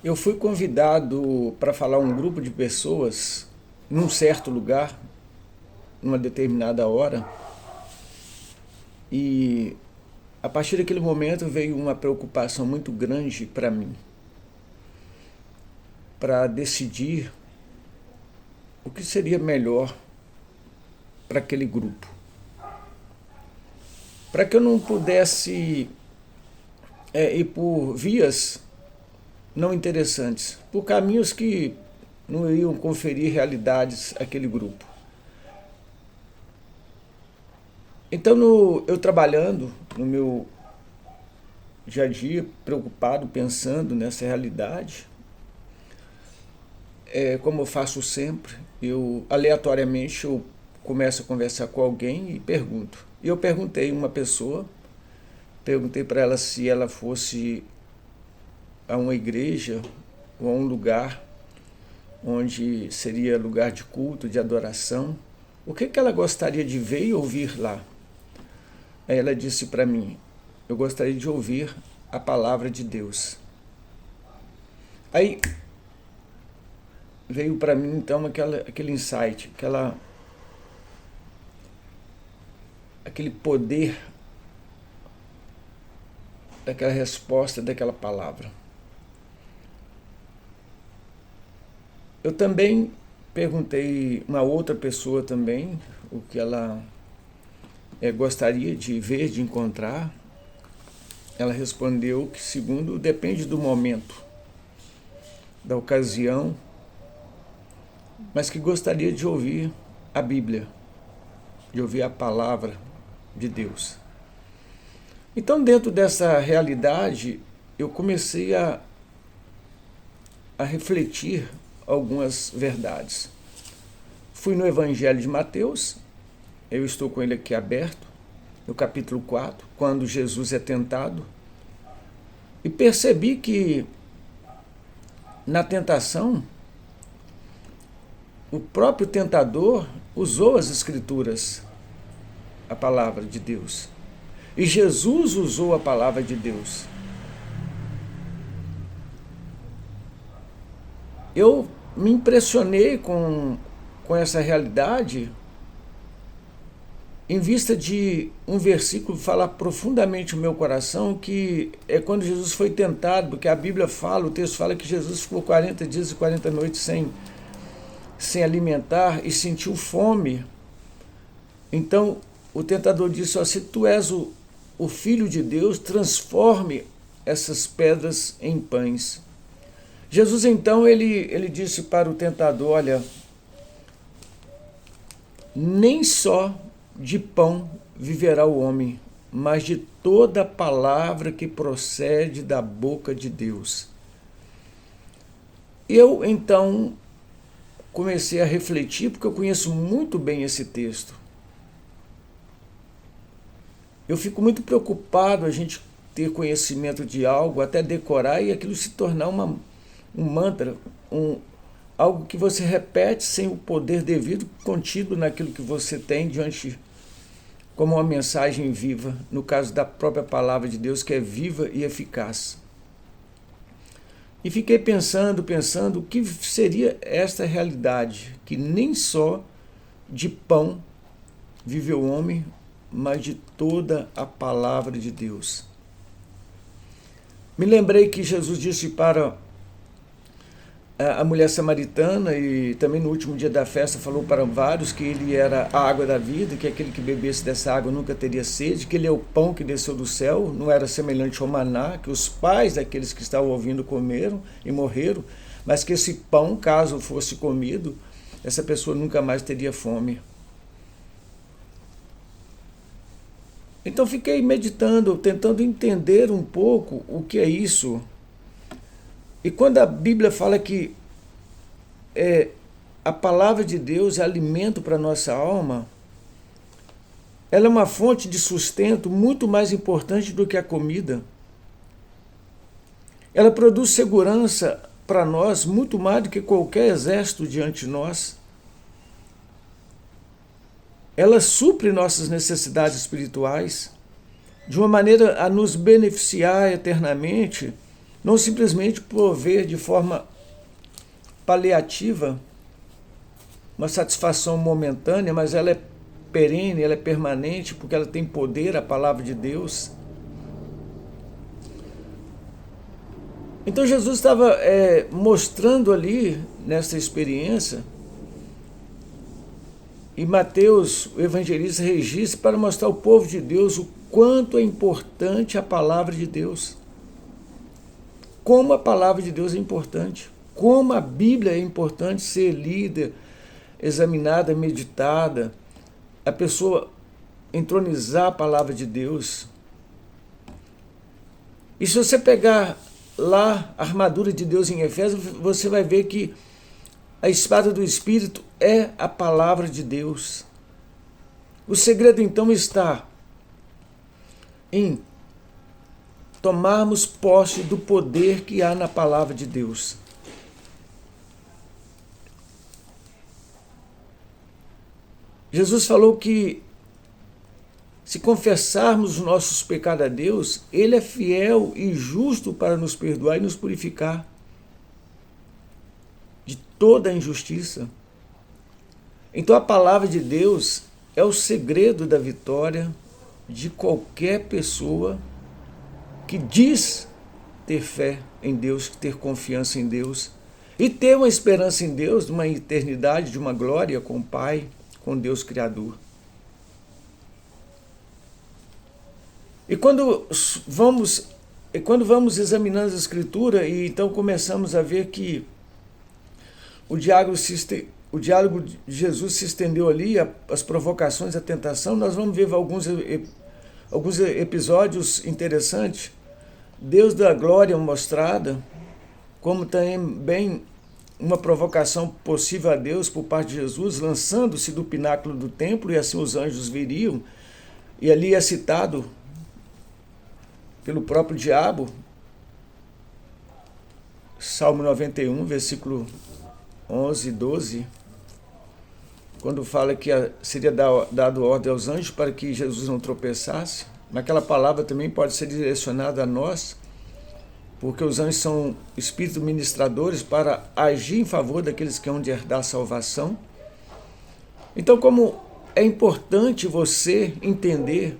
Eu fui convidado para falar a um grupo de pessoas num certo lugar, numa determinada hora, e a partir daquele momento veio uma preocupação muito grande para mim, para decidir o que seria melhor para aquele grupo. Para que eu não pudesse ir por vias não interessantes, por caminhos que não iriam conferir realidades àquele grupo. Então, eu trabalhando no meu dia a dia, preocupado, pensando nessa realidade, como eu faço sempre, eu aleatoriamente eu começo a conversar com alguém e pergunto. E eu perguntei a uma pessoa, perguntei para ela se ela fosse a uma igreja ou a um lugar onde seria lugar de culto, de adoração, o que ela gostaria de ver e ouvir lá. Aí ela disse para mim, eu gostaria de ouvir a palavra de Deus. Aí veio para mim então aquele insight, aquele poder daquela resposta, daquela palavra. Eu também perguntei uma outra pessoa também o que ela gostaria de ver, de encontrar. Ela respondeu que, segundo, depende do momento, da ocasião, mas que gostaria de ouvir a Bíblia, de ouvir a palavra de Deus. Então, dentro dessa realidade, eu comecei a refletir algumas verdades. Fui no Evangelho de Mateus, eu estou com ele aqui aberto, no capítulo 4, quando Jesus é tentado, e percebi que na tentação, o próprio tentador usou as Escrituras, a palavra de Deus. E Jesus usou a palavra de Deus. Eu me impressionei com essa realidade em vista de um versículo falar profundamente no meu coração, que é quando Jesus foi tentado, porque a Bíblia fala, o texto fala que Jesus ficou 40 dias e 40 noites sem alimentar e sentiu fome. Então o tentador disse, se tu és o Filho de Deus, transforme essas pedras em pães. Jesus então ele disse para o tentador, olha, nem só de pão viverá o homem, mas de toda palavra que procede da boca de Deus. Eu então comecei a refletir, porque eu conheço muito bem esse texto. Eu fico muito preocupado a gente ter conhecimento de algo, até decorar, e aquilo se tornar um mantra, algo que você repete sem o poder devido contido naquilo que você tem diante, como uma mensagem viva, no caso da própria palavra de Deus, que é viva e eficaz. E fiquei pensando, o que seria esta realidade, que nem só de pão vive o homem, mas de toda a palavra de Deus. Me lembrei que Jesus disse para a mulher samaritana, e também no último dia da festa falou para vários que ele era a água da vida, que aquele que bebesse dessa água nunca teria sede, que ele é o pão que desceu do céu, não era semelhante ao maná, que os pais daqueles que estavam ouvindo comeram e morreram, mas que esse pão, caso fosse comido, essa pessoa nunca mais teria fome. Então fiquei meditando, tentando entender um pouco o que é isso. E quando a Bíblia fala que a palavra de Deus é alimento para a nossa alma, ela é uma fonte de sustento muito mais importante do que a comida. Ela produz segurança para nós muito mais do que qualquer exército diante de nós. Ela supre nossas necessidades espirituais de uma maneira a nos beneficiar eternamente não simplesmente prover de forma paliativa uma satisfação momentânea, mas ela é perene, ela é permanente, porque ela tem poder, a palavra de Deus. Então Jesus estava mostrando ali, nessa experiência, e Mateus, o evangelista, registra para mostrar ao povo de Deus o quanto é importante a palavra de Deus. Como a palavra de Deus é importante. Como a Bíblia é importante ser lida, examinada, meditada. A pessoa entronizar a palavra de Deus. E se você pegar lá a armadura de Deus em Efésios, você vai ver que a espada do Espírito é a palavra de Deus. O segredo então está em tomarmos posse do poder que há na palavra de Deus. Jesus falou que se confessarmos os nossos pecados a Deus, Ele é fiel e justo para nos perdoar e nos purificar de toda a injustiça. Então a palavra de Deus é o segredo da vitória de qualquer pessoa que diz ter fé em Deus, ter confiança em Deus e ter uma esperança em Deus, de uma eternidade, de uma glória com o Pai, com Deus Criador. E quando vamos examinando as Escrituras, e então começamos a ver que o diálogo de Jesus se estendeu ali, as provocações, a tentação, nós vamos ver alguns episódios interessantes. Deus da glória mostrada, como também uma provocação possível a Deus por parte de Jesus, lançando-se do pináculo do templo, e assim os anjos viriam, e ali é citado pelo próprio diabo, Salmo 91, versículo 11 e 12, quando fala que seria dado ordem aos anjos para que Jesus não tropeçasse. Naquela palavra também pode ser direcionada a nós, porque os anjos são espíritos ministradores para agir em favor daqueles que hão de herdar a salvação. Então, como é importante você entender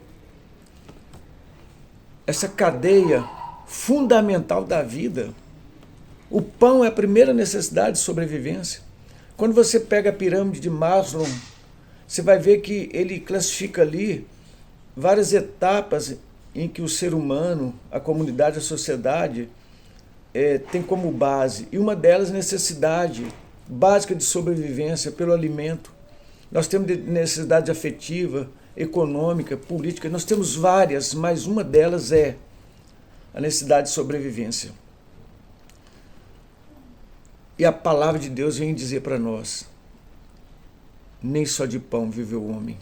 essa cadeia fundamental da vida. O pão é a primeira necessidade de sobrevivência. Quando você pega a pirâmide de Maslow, você vai ver que ele classifica ali várias etapas em que o ser humano, a comunidade, a sociedade tem como base. E uma delas, necessidade básica de sobrevivência pelo alimento. Nós temos necessidade afetiva, econômica, política, nós temos várias, mas uma delas é a necessidade de sobrevivência. E a palavra de Deus vem dizer para nós: nem só de pão vive o homem,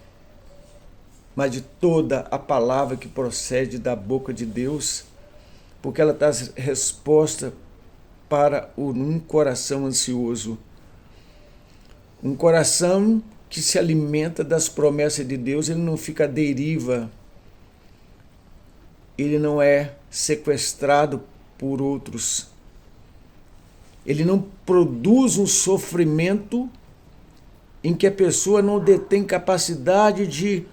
mas de toda a palavra que procede da boca de Deus, porque ela traz resposta para um coração ansioso, um coração que se alimenta das promessas de Deus. Ele não fica à deriva, ele não é sequestrado por outros, ele não produz um sofrimento em que a pessoa não detém capacidade de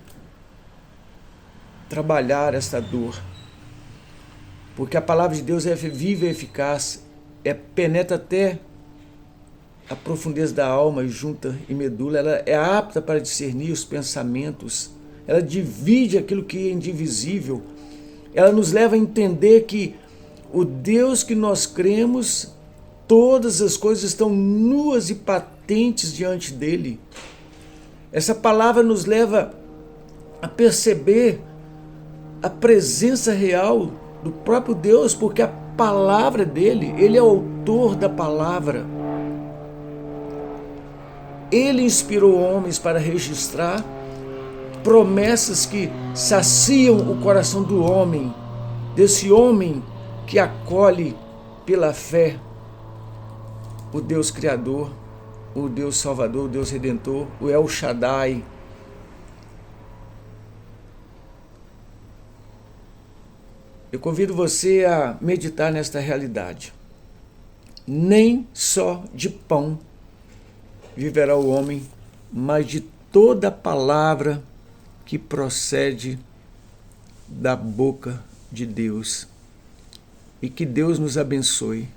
trabalhar esta dor, porque a palavra de Deus é viva e eficaz, penetra até a profundeza da alma, junta e medula, ela é apta para discernir os pensamentos, ela divide aquilo que é indivisível, ela nos leva a entender que o Deus que nós cremos, todas as coisas estão nuas e patentes diante dele. Essa palavra nos leva a perceber a presença real do próprio Deus, porque a palavra dele, ele é o autor da palavra. Ele inspirou homens para registrar promessas que saciam o coração do homem, desse homem que acolhe pela fé o Deus Criador, o Deus Salvador, o Deus Redentor, o El Shaddai. Eu convido você a meditar nesta realidade. Nem só de pão viverá o homem, mas de toda palavra que procede da boca de Deus. E que Deus nos abençoe.